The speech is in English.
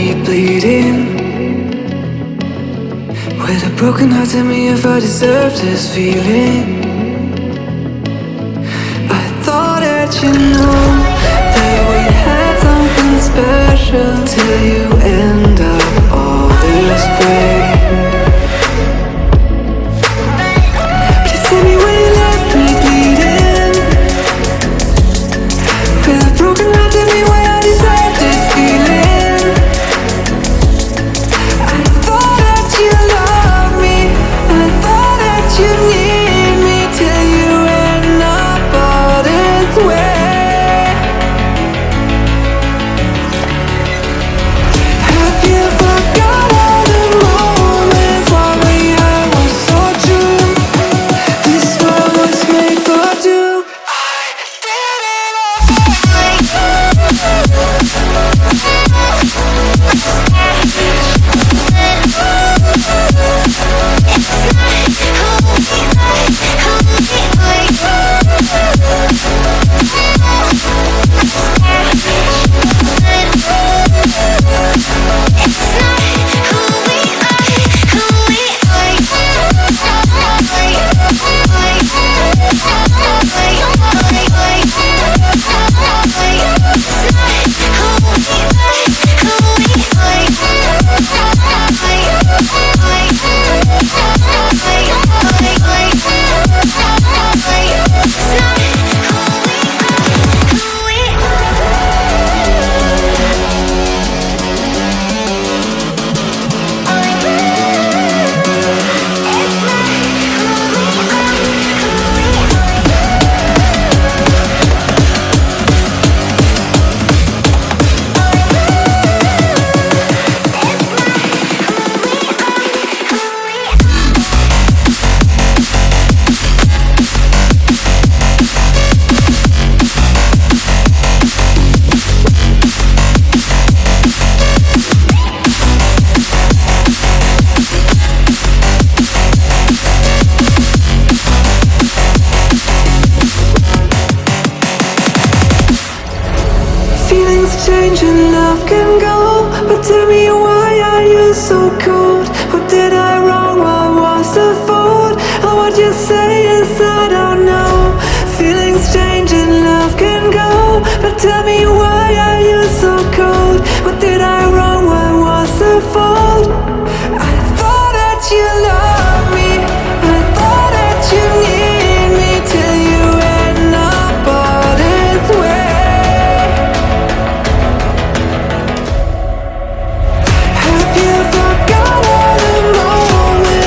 me bleeding. With a broken heart, tell me if I deserve this feeling. I thought that you know that we had something special till you end up all this way. Please tell me when you left me bleeding. With a broken heart, tell me why I deserve this feeling. I thought that you loved me, I thought that you need me till you end up all this way. Have you forgot all the moments while we had was so true? This world was made for two. I did it Feelings change and love can go, but tell me why are you so cold? What did I wrong? What was the fault? Or what you say is I don't know. Feelings change and love can go, but tell me why